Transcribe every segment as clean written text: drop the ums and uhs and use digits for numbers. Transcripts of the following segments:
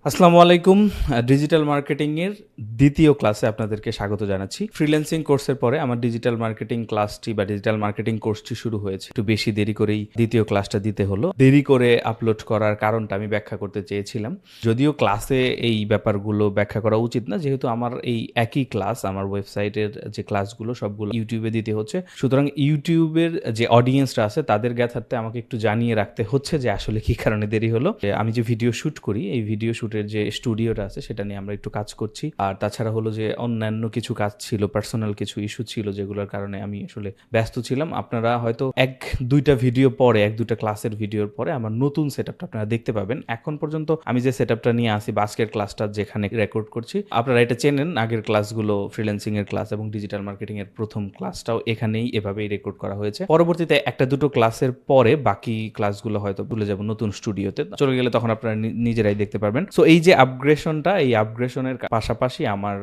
আসসালামু আলাইকুম। Digital marketing এর দ্বিতীয় ক্লাসে আপনাদেরকে স্বাগত জানাচ্ছি। ফ্রিল্যান্সিং কোর্সের পরে আমার ডিজিটাল মার্কেটিং ক্লাসটি বা ডিজিটাল মার্কেটিং কোর্সটি শুরু হয়েছে। একটু বেশি দেরি করেই দ্বিতীয় ক্লাসটা দিতে হলো। দেরি করে আপলোড করার কারণটা আমি ব্যাখ্যা করতে চেয়েছিলাম। যদিও ক্লাসে এই ব্যাপারগুলো ব্যাখ্যা করা উচিত না, যেহেতু আমার এই একই ক্লাস আমার ওয়েবসাইটের যে ক্লাসগুলো সবগুলো ইউটিউবে দিতে হচ্ছে। সুতরাং ইউটিউবের যে অডিয়েন্সরা আছে তাদের জ্ঞাতার্থে আমাকে একটু জানিয়ে রাখতে হচ্ছে যে আসলে কি কারণে দেরি হলো। আমি যে ভিডিও শুট করি, এই ভিডিও শুটের যে স্টুডিওটা আছে সেটা নিয়ে আমরা একটু কাজ করছি। আর তাছাড়া হলো যে অন্যান্য কিছু কাজ ছিল, পার্সোনাল কিছু ইস্যু ছিল যেগুলোর কারণে আমি আসলে ব্যস্ত ছিলাম। আপনারা হয়তো এক দুইটা ক্লাসের ভিডিওর পরে আমার নতুন সেটআপটা আপনারা দেখতে পাবেন। এখন পর্যন্ত আমি যে সেটআপটা নিয়ে আসি বা আজকের ক্লাসটা যেখানে রেকর্ড করছি, আপনারা এটা চেনেন। আগের ক্লাসগুলো ফ্রিল্যান্সিং এর ক্লাস এবং ডিজিটাল মার্কেটিং এর প্রথম ক্লাসটাও এখানেই এভাবেই রেকর্ড করা হয়েছে। পরবর্তীতে একটা দুটো ক্লাসের পরে বাকি ক্লাসগুলো হয়তো ভুলে যাব নতুন স্টুডিওতে চলে গেলে, তখন আপনারা নিজেরাই দেখতে পারবেন। সো এই যে আপগ্রেশনটা, এই আপগ্রেশনের পাশাপাশি আমার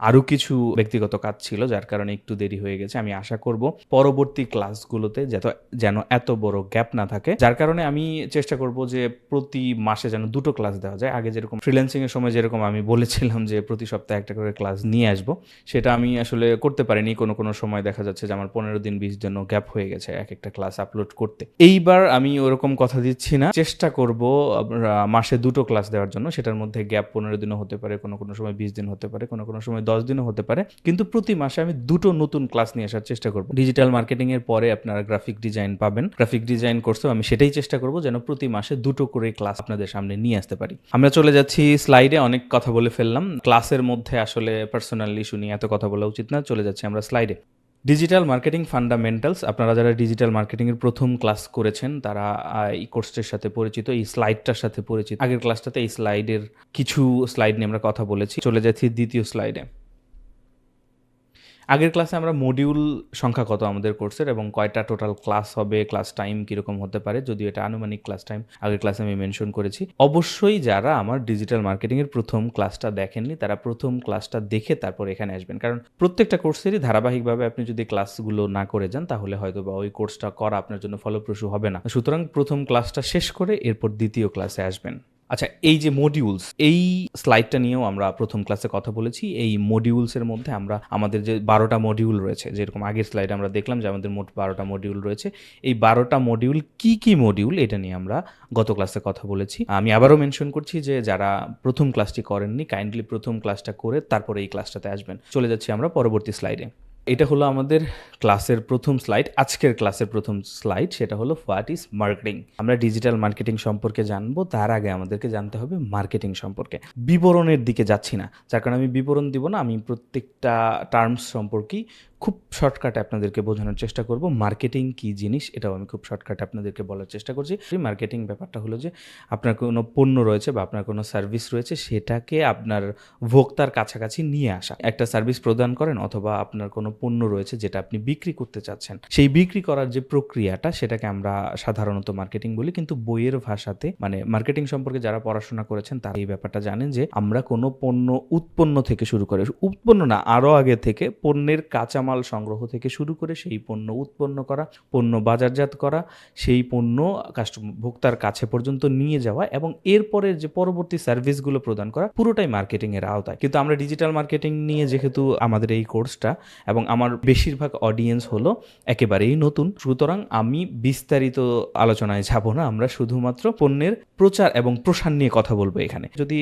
আরো কিছু ব্যক্তিগত কাজ ছিল, যার কারণে একটু দেরি হয়ে গেছে। আমি আশা করব পরবর্তী ক্লাসগুলোতে যেন এত বড় গ্যাপ না থাকে, যার কারণে আমি চেষ্টা করব যে প্রতি মাসে যেন দুটো ক্লাস দেওয়া যায়। আগে যেরকম ফ্রিল্যান্সিং এর সময় যেরকম আমি বলেছিলাম যে প্রতি সপ্তাহে একটা করে ক্লাস নিয়ে আসবো, সেটা আমি আসলে করতে পারিনি। কোনো সময় দেখা যাচ্ছে যে আমার 15 দিন 20 দিনও গ্যাপ হয়ে গেছে এক একটা ক্লাস আপলোড করতে। এইবার আমি ওরকম কথা দিচ্ছি না, চেষ্টা করব মাসে দুটো ক্লাস দেওয়ার জন্য। সেটার মধ্যে গ্যাপ 15 দিনও হতে পারে, কোনো সময় 20 দিন হতে পারে, কোনো সময় 10 দিনও হতে পারে, কিন্তু প্রতি মাসে আমি দুটো নতুন ক্লাস নিয়ে আসার চেষ্টা করব। ডিজিটাল মার্কেটিং এর পরে আপনারা গ্রাফিক ডিজাইন পাবেন। গ্রাফিক ডিজাইন কোর্সেও আমি সেটাই চেষ্টা করব যেন প্রতি মাসে দুটো করে ক্লাস আপনাদের সামনে নিয়ে আসতে পারি। আমরা চলে যাচ্ছি স্লাইডে। অনেক কথা বলে ফেললাম ক্লাসের মধ্যে, আসলে পার্সোনাল ইস্যু নিয়ে এত কথা বলা উচিত না। চলে যাচ্ছি আমরা স্লাইডে। ডিজিটাল মার্কেটিং ফান্ডামেন্টালস, আপনারা যারা ডিজিটাল মার্কেটিংয়ের প্রথম ক্লাস করেছেন তারা এই কোর্সটির সাথে পরিচিত, এই স্লাইডটার সাথে পরিচিত। আগের ক্লাসটাতে এই স্লাইডের কিছু স্লাইড নিয়ে আমরা কথা বলেছি। চলে যাচ্ছি দ্বিতীয় স্লাইডে। আগের ক্লাসে আমরা মডিউল সংখ্যা কত আমাদের কোর্সের এবং কয়টা টোটাল ক্লাস হবে, ক্লাস টাইম কীরকম হতে পারে, যদিও এটা আনুমানিক ক্লাস টাইম আগের ক্লাসে আমি মেনশন করেছি। অবশ্যই যারা আমার ডিজিটাল মার্কেটিংয়ের প্রথম ক্লাসটা দেখেননি তারা প্রথম ক্লাসটা দেখে তারপর এখানে আসবেন, কারণ প্রত্যেকটা কোর্সেরই ধারাবাহিকভাবে আপনি যদি ক্লাসগুলো না করে যান তাহলে হয়তো বা ওই কোর্সটা করা আপনার জন্য ফলপ্রসূ হবে না। সুতরাং প্রথম ক্লাসটা শেষ করে এরপর দ্বিতীয় ক্লাসে আসবেন। আচ্ছা, এই যে মডিউলস, এই স্লাইডটা নিয়েও আমরা প্রথম ক্লাসে কথা বলেছি। এই মডিউলসের মধ্যে আমাদের যে 12টা মডিউল রয়েছে, যেরকম আগের স্লাইডে আমরা দেখলাম যে আমাদের মোট 12টা মডিউল রয়েছে, এই 12টা মডিউল কি মডিউল এটা নিয়ে আমরা গত ক্লাসে কথা বলেছি। আমি আবারও মেনশন করছি যে যারা প্রথম ক্লাসটি করেননি কাইন্ডলি প্রথম ক্লাসটা করে তারপরে এই ক্লাসটাতে আসবেন। চলে যাচ্ছি আমরা পরবর্তী স্লাইডে। এটা হলো আমাদের ক্লাসের প্রথম স্লাইড, আজকের ক্লাসের প্রথম স্লাইড। সেটা হলো হোয়াট ইজ মার্কেটিং। আমরা ডিজিটাল মার্কেটিং সম্পর্কে জানবো, তার আগে আমাদেরকে জানতে হবে মার্কেটিং সম্পর্কে। বিবরণের দিকে যাচ্ছি না, যার কারণে আমি বিবরণ দিব না। আমি প্রত্যেকটা টার্মস সম্পর্কেই খুব শর্টকাটে আপনাদেরকে বোঝানোর চেষ্টা করব। মার্কেটিং কী জিনিস এটাও আমি খুব শর্টকাটে আপনাদেরকে বলার চেষ্টা করছি। মার্কেটিং ব্যাপারটা হলো যে আপনার কোনো পণ্য রয়েছে বা আপনার কোনো সার্ভিস রয়েছে, সেটাকে আপনার ভোক্তার কাছাকাছি নিয়ে আসা। একটা সার্ভিস প্রদান করেন অথবা আপনার কোনো পণ্য রয়েছে যেটা আপনি বিক্রি করতে চাচ্ছেন, সেই বিক্রি করার যে প্রক্রিয়াটা সেটাকে আমরা সাধারণত মার্কেটিং বলি। কিন্তু বইয়ের ভাষাতে, মানে মার্কেটিং সম্পর্কে যারা পড়াশোনা করেছেন তারা এই ব্যাপারটা জানেন যে আমরা কোনো পণ্য উৎপন্ন থেকে শুরু করে, উৎপন্ন না আরও আগে থেকে, পণ্যের কাঁচামাল সংগ্রহ থেকে শুরু করে সেই পণ্য উৎপন্ন করা, পণ্য বাজারজাত করা, সেই পণ্য ভোক্তার কাছে পর্যন্ত নিয়ে যাওয়া এবং এরপরের যে পরবর্তী সার্ভিসগুলো প্রদান করা, পুরোটাই মার্কেটিং এর আওতায়। কিন্তু আমরা ডিজিটাল মার্কেটিং নিয়ে যেহেতু আমাদের এই কোর্সটা এবং আমার বেশিরভাগ অডিয়েন্স হলো একেবারেই নতুন, সুতরাং আমি বিস্তারিত আলোচনায় যাব না। আমরা শুধুমাত্র পণ্যের প্রচার এবং প্রসার নিয়ে কথা বলবো এখানে। যদি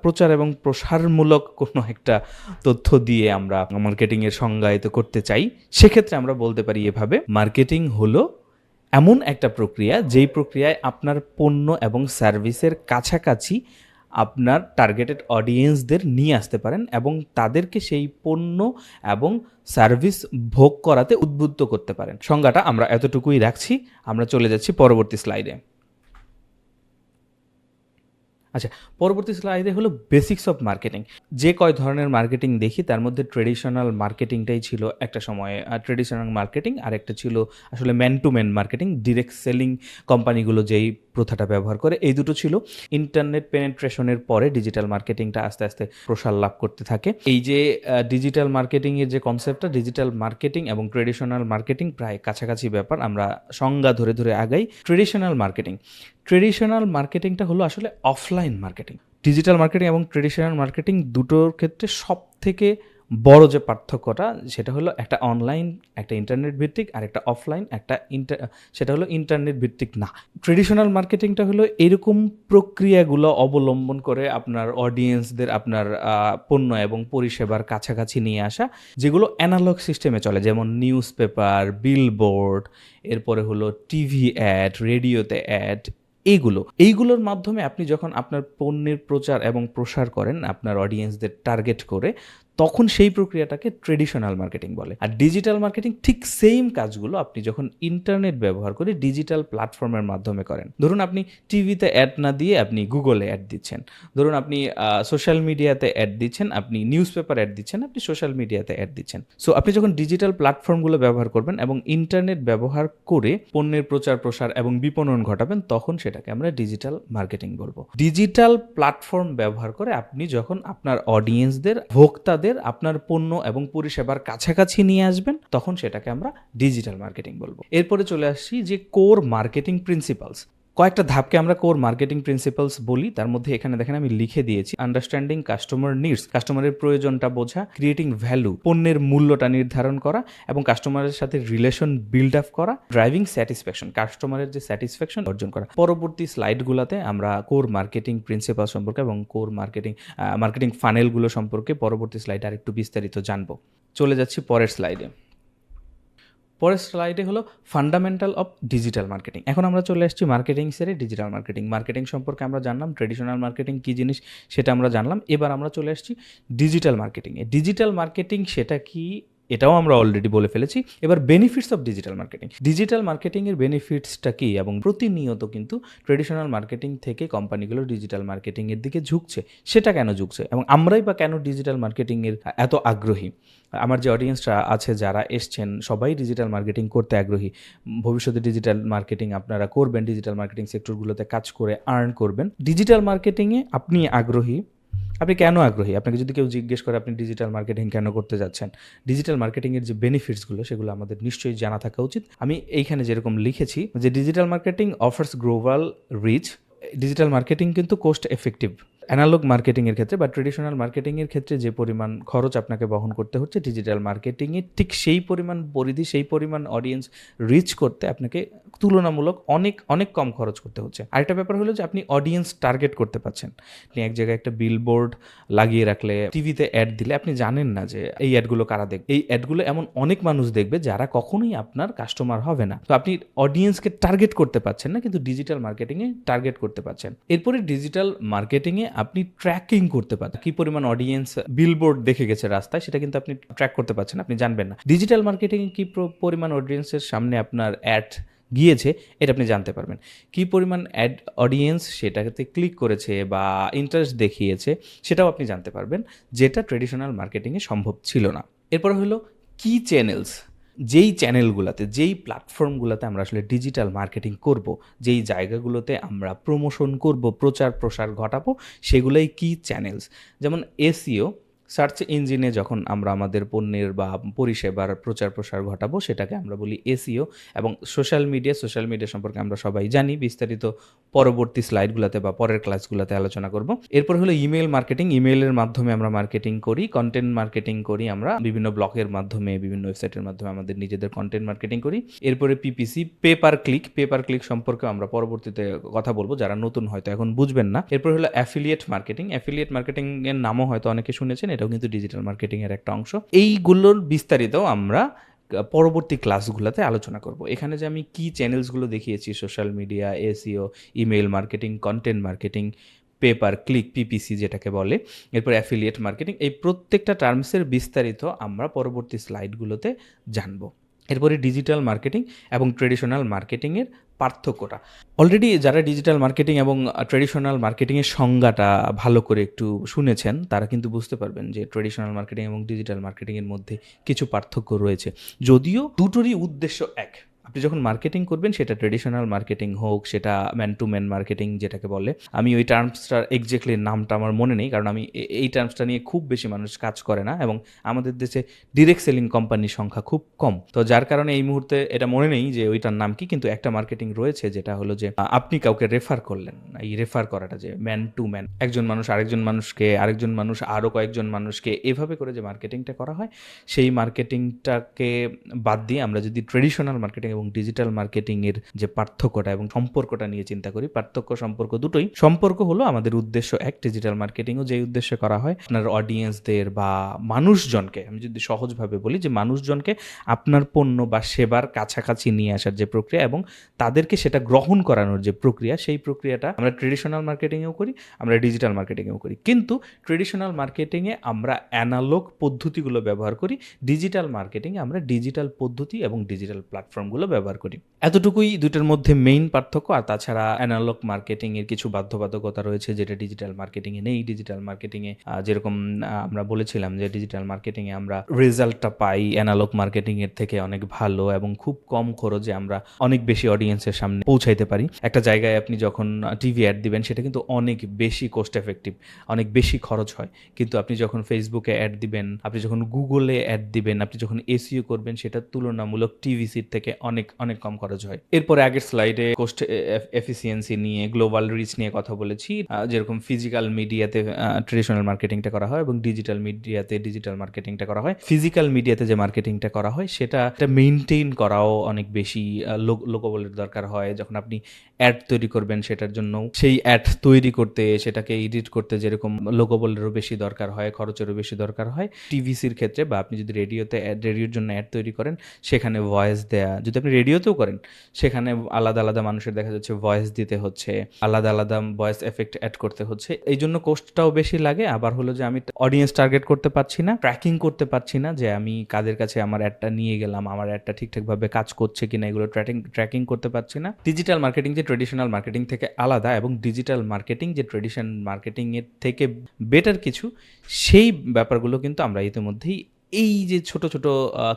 প্রচার এবং প্রসারমূলক কোনো একটা তথ্য দিয়ে আমরা মার্কেটিং এর সংজ্ঞায়িত করতে চাই, সেক্ষেত্রে আমরা বলতে পারি এভাবে: মার্কেটিং হলো এমন একটা প্রক্রিয়া যেই প্রক্রিয়ায় আপনার পণ্য এবং সার্ভিসের কাছাকাছি আপনার টার্গেটেড অডিয়েন্সদের নিয়ে আসতে পারেন এবং তাদেরকে সেই পণ্য এবং সার্ভিস ভোগ করাতে উদ্বুদ্ধ করতে পারেন। সংজ্ঞাটা আমরা এতটুকুই রাখছি। আমরা চলে যাচ্ছি পরবর্তী স্লাইডে। আচ্ছা, পরবর্তী স্লাইডে হলো বেসিক্স অফ মার্কেটিং। যে কয় ধরনের মার্কেটিং দেখি তার মধ্যে ট্রেডিশনাল মার্কেটিংটাই ছিল একটা সময়ে। ট্রেডিশনাল মার্কেটিং আর একটা ছিল আসলে man to man marketing, direct selling কোম্পানিগুলো যেই প্রথাটা ব্যবহার করে, এই দুটো ছিল। ইন্টারনেট পেনেট্রেশনের পরে ডিজিটাল মার্কেটিংটা আস্তে আস্তে প্রসার লাভ করতে থাকে। এই যে ডিজিটাল মার্কেটিংয়ের যে কনসেপ্টটা, ডিজিটাল মার্কেটিং এবং ট্রেডিশনাল মার্কেটিং প্রায় কাছাকাছি ব্যাপার। আমরা সংজ্ঞা ধরে আগাই। ট্রেডিশনাল মার্কেটিংটা হলো আসলে অফলাইন মার্কেটিং। ডিজিটাল মার্কেটিং এবং ট্রেডিশনাল মার্কেটিং দুটোর ক্ষেত্রে সবথেকে বড় যে পার্থক্যটা সেটা হলো একটা অনলাইন, একটা ইন্টারনেট ভিত্তিক, আর একটা অফলাইন, সেটা হলো ইন্টারনেট ভিত্তিক না। ট্রেডিশনাল মার্কেটিংটা হলো এরকম প্রক্রিয়াগুলো অবলম্বন করে আপনার অডিয়েন্সদের আপনার পণ্য এবং পরিষেবার কাছাকাছি নিয়ে আসা, যেগুলো অ্যানালগ সিস্টেমে চলে, যেমন নিউজ পেপার, বিলবোর্ড, এরপরে হলো টিভি অ্যাড, রেডিওতে অ্যাড, এইগুলোর মাধ্যমে আপনি যখন আপনার পণ্যের প্রচার এবং প্রসার করেন আপনার অডিয়েন্সদের টার্গেট করে, তখন সেই প্রক্রিয়াটাকে ট্রেডিশনাল মার্কেটিং বলে। আর ডিজিটাল মার্কেটিং ঠিক সেম কাজগুলো আপনি যখন ইন্টারনেট ব্যবহার করে ডিজিটাল প্ল্যাটফর্মের মাধ্যমে করেন। ধরুন আপনি টিভিতে অ্যাড না দিয়ে আপনি গুগলে অ্যাড দিচ্ছেন, ধরুন আপনি সোশ্যাল মিডিয়াতে অ্যাড দিচ্ছেন, আপনি নিউজ পেপার অ্যাড দিচ্ছেন, আপনি সোশ্যাল মিডিয়াতে অ্যাড দিচ্ছেন। সো আপনি যখন ডিজিটাল প্ল্যাটফর্মগুলো ব্যবহার করবেন এবং ইন্টারনেট ব্যবহার করে পণ্যের প্রচার প্রসার এবং বিপণন ঘটাবেন, তখন সেটাকে আমরা ডিজিটাল মার্কেটিং বলবো। ডিজিটাল প্ল্যাটফর্ম ব্যবহার করে আপনি যখন আপনার অডিয়েন্সদের, ভোক্তাদের আপনার পণ্য এবং পরিষেবার কাছাকাছি নিয়ে আসবেন, তখন সেটাকে আমরা ডিজিটাল মার্কেটিং বলবো। এরপরে চলে আসছি যে কোর মার্কেটিং প্রিন্সিপালস। কয়েকটা ধাপকে আমরা কোর মার্কেটিং প্রিন্সিপালস বলি। তার মধ্যে এখানে দেখেন আমি লিখে দিয়েছি: আন্ডারস্ট্যান্ডিং কাস্টমার নিডস, কাস্টমারের প্রয়োজনটা বোঝা; ক্রিয়েটিং ভ্যালু, পণ্যের মূল্যটা নির্ধারণ করা এবং কাস্টমারের সাথে রিলেশন বিল্ড আপ করা; ড্রাইভিং স্যাটিসফ্যাকশন, কাস্টমারের যে স্যাটিসফ্যাকশন অর্জন করা। পরবর্তী স্লাইডগুলোতে আমরা কোর মার্কেটিং প্রিন্সিপাল সম্পর্কে এবং কোর মার্কেটিং ফানেলগুলো সম্পর্কে পরবর্তী স্লাইডে আরেকটু বিস্তারিত জানবো। চলে যাচ্ছি পরের স্লাইডে। পরের স্লাইডে হলো ফান্ডামেন্টাল অফ ডিজিটাল মার্কেটিং। এখন আমরা চলে আসছি মার্কেটিং সেরে ডিজিটাল মার্কেটিং। মার্কেটিং সম্পর্কে আমরা জানলাম, ট্রেডিশনাল মার্কেটিং কী জিনিস সেটা আমরা জানলাম। এবার আমরা চলে আসছি ডিজিটাল মার্কেটিংয়ে। ডিজিটাল মার্কেটিং সেটা কি, এটাও আমরা অলরেডি বলে ফেলেছি। এবার benefits of digital marketing. Digital মার্কেটিংয়ের বেনিফিটসটা কী, এবং প্রতিনিয়ত কিন্তু ট্রেডিশনাল মার্কেটিং থেকে কোম্পানিগুলো ডিজিটাল মার্কেটিংয়ের দিকে ঝুঁকছে, সেটা কেন ঝুঁকছে এবং আমরাই বা কেন ডিজিটাল মার্কেটিংয়ের এত আগ্রহী। আমার যে অডিয়েন্সরা আছে যারা এসছেন সবাই ডিজিটাল মার্কেটিং করতে আগ্রহী। ভবিষ্যতে ডিজিটাল মার্কেটিং আপনারা করবেন, ডিজিটাল মার্কেটিং সেক্টরগুলোতে কাজ করে আর্ন করবেন। ডিজিটাল মার্কেটিংয়ে আপনি আগ্রহী, আপনি কেন আগ্রহী? আপনাকে যদি কেউ জিজ্ঞেস করে আপনি ডিজিটাল মার্কেটিং কেন করতে যাচ্ছেন, ডিজিটাল মার্কেটিংয়ের যে বেনিফিটসগুলো সেগুলো আমাদের নিশ্চয়ই জানা থাকা উচিত। আমি এইখানে যেরকম লিখেছি যে digital marketing offers global reach. Digital marketing কিন্তু কোস্ট এফেক্টিভ। অ্যানালগ মার্কেটিংয়ের ক্ষেত্রে বা ট্রেডিশনাল মার্কেটিংয়ের ক্ষেত্রে যে পরিমাণ খরচ আপনাকে বহন করতে হচ্ছে, ডিজিটাল মার্কেটিংয়ে ঠিক সেই পরিমাণ পরিধি, সেই পরিমাণ অডিয়েন্স রিচ করতে আপনাকে তুলনামূলক অনেক কম খরচ করতে হচ্ছে। আরেকটা ব্যাপার হলো যে আপনি অডিয়েন্স টার্গেট করতে পারছেন। আপনি এক জায়গায় একটা বিলবোর্ড লাগিয়ে রাখলে, টিভিতে অ্যাড দিলে আপনি জানেন না যে এই অ্যাডগুলো কারা দেখবে। এই অ্যাডগুলো এমন অনেক মানুষ দেখবে যারা কখনোই আপনার কাস্টমার হবে না। তো আপনি অডিয়েন্সকে টার্গেট করতে পারছেন না, কিন্তু ডিজিটাল মার্কেটিংয়ে টার্গেট করতে পারছেন। এরপরে ডিজিটাল মার্কেটিংয়ে আপনি ট্র্যাকিং করতে পারছেন। কি পরিমাণ অডিয়েন্স বিলবোর্ড দেখে গেছে রাস্তায়, সেটা কিন্তু আপনি ট্র্যাক করতে পারছেন, আপনি জানবেন না। ডিজিটাল মার্কেটিংয়ে কি পরিমাণ অডিয়েন্সের সামনে আপনার অ্যাড গিয়েছে এটা আপনি জানতে পারবেন। কি পরিমাণ অডিয়েন্স সেটাতে ক্লিক করেছে বা ইন্টারেস্ট দেখিয়েছে সেটাও আপনি জানতে পারবেন, যেটা ট্রেডিশনাল মার্কেটিংয়ে সম্ভব ছিল না। এরপর হলো কি চ্যানেলস। যেই চ্যানেলগুলোতে, যেই প্ল্যাটফর্মগুলোতে আমরা আসলে ডিজিটাল মার্কেটিং করব, যেই জায়গাগুলোতে আমরা প্রমোশন করব, প্রচার প্রসার ঘটাবো, সেগুলোই কি চ্যানেলস। যেমন এসইও, সার্চ ইঞ্জিনে যখন আমরা আমাদের পণ্যের বা পরিষেবার প্রচার প্রসার ঘটাবো সেটাকে আমরা বলি এসইও। এবং সোশ্যাল মিডিয়া সম্পর্কে আমরা সবাই জানি, বিস্তারিত পরবর্তী স্লাইডগুলোতে বা পরের ক্লাসগুলোতে আলোচনা করব। এরপর হলো ইমেল মার্কেটিং। ইমেলের মাধ্যমে আমরা মার্কেটিং করি, কন্টেন্ট মার্কেটিং করি, আমরা বিভিন্ন ব্লগের মাধ্যমে, বিভিন্ন ওয়েবসাইটের মাধ্যমে আমাদের নিজেদের কন্টেন্ট মার্কেটিং করি। এরপরে পিপিসি, পেপার ক্লিক সম্পর্কে আমরা পরবর্তীতে কথা বলবো, যারা নতুন হয়তো এখন বুঝবেন না। এরপর হলো অ্যাফিলিয়েট মার্কেটিং এর নামও হয়তো অনেকে শুনেছেন, এটাও কিন্তু ডিজিটাল মার্কেটিং এর একটা অংশ। এইগুলোর বিস্তারিত আমরা পরবর্তী ক্লাসগুলোতে আলোচনা করব। এখানে যে আমি কি চ্যানেলসগুলো দেখিয়েছি, social media, SEO, email marketing, content marketing, paper click, PPC যেটাকে বলে, এরপর অ্যাফিলিয়েট মার্কেটিং, এই প্রত্যেকটা টার্মসের বিস্তারিত আমরা পরবর্তী স্লাইডগুলোতে জানবো। এরপরে ডিজিটাল মার্কেটিং এবং ট্রেডিশনাল মার্কেটিংয়ের পার্থক্যটা। অলরেডি যারা ডিজিটাল মার্কেটিং এবং ট্রেডিশনাল মার্কেটিংয়ের সংজ্ঞাটা ভালো করে একটু শুনেছেন, তারা কিন্তু বুঝতে পারবেন যে ট্রেডিশনাল মার্কেটিং এবং ডিজিটাল মার্কেটিংয়ের মধ্যে কিছু পার্থক্য রয়েছে, যদিও দুটোরই উদ্দেশ্য এক। আপনি যখন মার্কেটিং করবেন, সেটা ট্রেডিশনাল মার্কেটিং হোক, সেটা ম্যান টু ম্যান মার্কেটিং যেটাকে বলে, আমি ওই টার্মসটার এক্স্যাক্টলি নামটা আমার মনে নেই, কারণ আমি এই টার্মসটা নিয়ে খুব বেশি মানুষ কাজ করে না, এবং আমাদের দেশে ডিরেক্ট সেলিং কোম্পানির সংখ্যা খুব কম। তো যার কারণে এই মুহূর্তে এটা মনে নেই যে ওইটার নাম কি, কিন্তু একটা মার্কেটিং রয়েছে যেটা হলো যে আপনি কাউকে রেফার করলেন। এই রেফার করাটা যে ম্যান টু ম্যান, একজন মানুষ আরেকজন মানুষ আরও কয়েকজন মানুষকে, এভাবে করে যে মার্কেটিংটা করা হয়, সেই মার্কেটিংটাকে বাদ দিয়ে আমরা যদি ট্রেডিশনাল মার্কেটিং এবং ডিজিটাল মার্কেটিংয়ের যে পার্থক্যটা এবং সম্পর্কটা নিয়ে চিন্তা করি, পার্থক্য সম্পর্ক দুটোই। সম্পর্ক হলো আমাদের উদ্দেশ্য এক, ডিজিটাল মার্কেটিংও যেই উদ্দেশ্যে করা হয় আপনার অডিয়েন্সদের বা মানুষজনকে, আমি যদি সহজভাবে বলি যে মানুষজনকে আপনার পণ্য বা সেবার কাছাকাছি নিয়ে আসার যে প্রক্রিয়া এবং তাদেরকে সেটা গ্রহণ করানোর যে প্রক্রিয়া, সেই প্রক্রিয়াটা আমরা ট্রেডিশনাল মার্কেটিংয়েও করি, আমরা ডিজিটাল মার্কেটিংয়েও করি। কিন্তু ট্রেডিশনাল মার্কেটিংয়ে আমরা অ্যানালগ পদ্ধতিগুলো ব্যবহার করি, ডিজিটাল মার্কেটিংয়ে আমরা ডিজিটাল পদ্ধতি এবং ডিজিটাল প্ল্যাটফর্মগুলো ব্যবহার করি। এতটুকুই দুটোর মধ্যে মেইন পার্থক্য। আর তাছাড়া অ্যানালগ মার্কেটিংয়ের কিছু বাধ্যবাধকতা রয়েছে যেটা ডিজিটাল মার্কেটিংয়ে নেই। ডিজিটাল মার্কেটিংয়ে যেরকম আমরা বলেছিলাম যে ডিজিটাল মার্কেটিংয়ে আমরা রেজাল্টটা পাই অ্যানালগ মার্কেটিংয়ের থেকে অনেক ভালো, এবং খুব কম খরচে আমরা অনেক বেশি অডিয়েন্সের সামনে পৌঁছাইতে পারি। একটা জায়গায় আপনি যখন টিভি অ্যাড দিবেন, সেটা কিন্তু অনেক বেশি কোস্ট এফেক্টিভ, অনেক বেশি খরচ হয়। কিন্তু আপনি যখন ফেসবুকে অ্যাড দিবেন, আপনি যখন গুগলে অ্যাড দিবেন, আপনি যখন এসইও করবেন, সেটা তুলনামূলক টিভিসির থেকে অনেক অনেক কম খরচ হয়। এরপরে আগের স্লাইডে কোস্ট এফিসিয়েন্সি নিয়ে, গ্লোবাল রিচ নিয়ে কথা বলেছি। যেরকম ফিজিক্যাল মিডিয়াতে ট্রেডিশনাল মার্কেটিংটা করা হয় এবং ডিজিটাল মিডিয়াতে ডিজিটাল মার্কেটিংটা করা হয়। ফিজিক্যাল মিডিয়াতে যে মার্কেটিংটা করা হয় সেটা মেইনটেইন করাও অনেক বেশি লোকবলের দরকার হয়। যখন আপনি অ্যাড তৈরি করবেন, সেটার জন্য সেই অ্যাড তৈরি করতে, সেটাকে এডিট করতে যেরকম লোকবলেরও বেশি দরকার হয়, খরচেরও বেশি দরকার হয়। টিভিসির ক্ষেত্রে বা আপনি যদি রেডিওর জন্য অ্যাড তৈরি করেন, সেখানে ভয়েস দেয়া, যদি আপনি রেডিওতেও করেন, সেখানে আলাদা আলাদা মানুষের দেখা যাচ্ছে ভয়েস দিতে হচ্ছে, আলাদা আলাদা ভয়েস এফেক্ট অ্যাড করতে হচ্ছে। এই জন্য কোস্টটাও বেশি লাগে। আবার হলো যে আমি অডিয়েন্স টার্গেট করতে পারছি না, ট্র্যাকিং করতে পারছি না যে আমি কাদের কাছে আমার অ্যাডটা নিয়ে গেলাম, আমার অ্যাডটা ঠিকঠাকভাবে কাজ করছে কিনা, এগুলো ট্র্যাকিং করতে পারছি না। ডিজিটাল মার্কেটিং যে ট্রেডিশনাল মার্কেটিং থেকে আলাদা, এবং ডিজিটাল মার্কেটিং যে ট্রেডিশনাল মার্কেটিংয়ের থেকে বেটার কিছু, সেই ব্যাপারগুলো কিন্তু আমরা ইতিমধ্যেই এই যে ছোট ছোট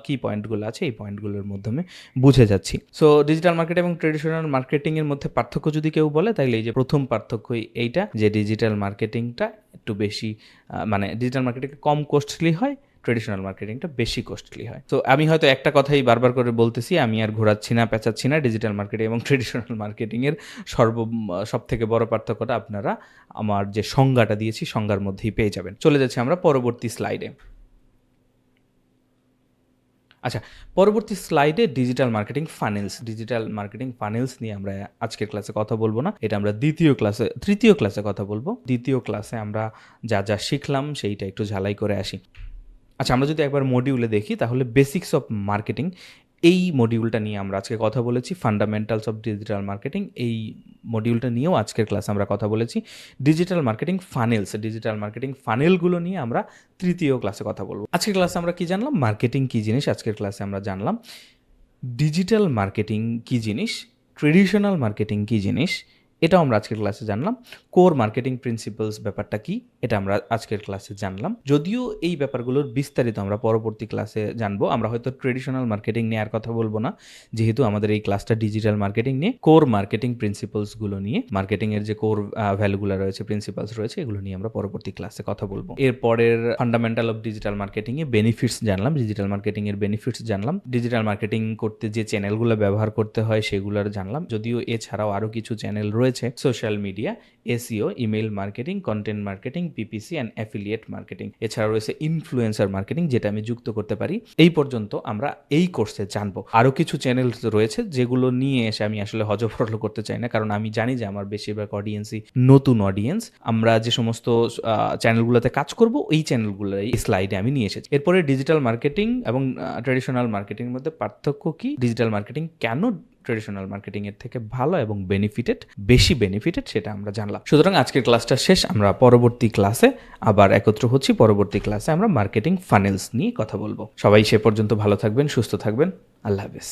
কি পয়েন্টগুলো আছে, এই পয়েন্টগুলোর মাধ্যমে বুঝে যাচ্ছি। সো ডিজিটাল মার্কেটিং এবং ট্রেডিশনাল মার্কেটিংয়ের মধ্যে পার্থক্য যদি কেউ বলে, তাহলে এই যে প্রথম পার্থক্যই এইটা, যে ডিজিটাল মার্কেটিংটা একটু বেশি, মানে ডিজিটাল মার্কেটিং কম কস্টলি হয়, ট্রেডিশনাল মার্কেটিংটা বেশি কস্টলি হয়। তো আমি হয়তো একটা কথাই বারবার করে বলতেছি, আমি আর ঘোরাচ্ছি না, পেঁচাচ্ছি না। ডিজিটাল মার্কেটিং এবং ট্রেডিশনাল মার্কেটিংয়ের সব থেকে বড় পার্থক্যটা আপনারা আমার যে সংজ্ঞাটা দিয়েছি, সংজ্ঞার মধ্যেই পেয়ে যাবেন। চলে যাচ্ছি আমরা পরবর্তী স্লাইডে। আচ্ছা, পরবর্তী স্লাইডে ডিজিটাল মার্কেটিং ফানেলস নিয়ে আমরা আজকের ক্লাসে কথা বলবো না, এটা আমরা তৃতীয় ক্লাসে কথা বলবো। দ্বিতীয় ক্লাসে আমরা যা যা শিখলাম সেইটা একটু ঝালাই করে আসি। আচ্ছা, আমরা যদি একবার মডিউলে দেখি, তাহলে বেসিক্স অফ মার্কেটিং, এই মডিউলটা নিয়ে আমরা আজকে কথা বলেছি। ফান্ডামেন্টালস অফ ডিজিটাল মার্কেটিং, এই মডিউলটা নিয়েও আজকের ক্লাসে আমরা কথা বলেছি। ডিজিটাল মার্কেটিং ফানেলগুলো নিয়ে আমরা তৃতীয় ক্লাসে কথা বলবো। আজকের ক্লাসে আমরা কি জানলাম? মার্কেটিং কী জিনিস আজকের ক্লাসে আমরা জানলাম। ডিজিটাল মার্কেটিং কী জিনিস, ট্রেডিশনাল মার্কেটিং কী জিনিস, এটাও আমরা আজকের ক্লাসে জানলাম। কোর মার্কেটিং প্রিন্সিপালস ব্যাপারটা কি, এটা আমরা আজকের ক্লাসে জানলাম। যদিও এই ব্যাপারগুলোর বিস্তারিত আমরা পরবর্তী ক্লাসে জানবো। আমরা হয়তো ট্রেডিশনাল মার্কেটিং নিয়ে আর কথা বলবো না, যেহেতু আমাদের এই ক্লাসটা ডিজিটাল মার্কেটিং নিয়ে। কোর মার্কেটিং প্রিন্সিপালসগুলো নিয়ে, মার্কেটিংয়ের যে কোর ভ্যালুগুলো রয়েছে, প্রিন্সিপালস রয়েছে, এগুলো নিয়ে আমরা পরবর্তী ক্লাসে কথা বলবো। এরপরের ফান্ডামেন্টাল অফ ডিজিটাল মার্কেটিংয়ে বেনিফিটস জানলাম, ডিজিটাল মার্কেটিংয়ের বেনিফিটস জানলাম। ডিজিটাল মার্কেটিং করতে যে চ্যানেলগুলো ব্যবহার করতে হয় সেগুলোর জানলাম। যদিও এছাড়াও আরও কিছু চ্যানেল রয়েছে, social media, SEO, email marketing, content marketing, PPC and affiliate marketing. এছাড়াও রয়েছে ইনফ্লুয়েন্সার মার্কেটিং, যেটা আমি যুক্ত করতে পারি। এই পর্যন্ত আমরা এই কোর্সে জানবো। আরও কিছু চ্যানেল রয়েছে যেগুলো নিয়ে এসে আমি আসলে হজবরল করতে চাই না, কারণ আমি জানি যে আমার বেশিরভাগ অডিয়েন্সই নতুন অডিয়েন্স। আমরা যে সমস্ত চ্যানেলগুলোতে কাজ করব, এই চ্যানেলগুলো এই স্লাইডে আমি নিয়ে এসেছি। এরপরে ডিজিটাল মার্কেটিং এবং ট্রেডিশনাল মার্কেটিংয়ের মধ্যে পার্থক্য কি, ডিজিটাল মার্কেটিং কেন ট্রেডিশনাল মার্কেটিং এর থেকে ভালো এবং বেশি বেনিফিটেড, সেটা আমরা জানলাম। সুতরাং আজকের ক্লাসটা শেষ, আমরা পরবর্তী ক্লাসে আবার একত্র হচ্ছি। পরবর্তী ক্লাসে আমরা মার্কেটিং ফানেলস নিয়ে কথা বলবো। সবাই সে পর্যন্ত ভালো থাকবেন, সুস্থ থাকবেন। আল্লাহ হাফেজ।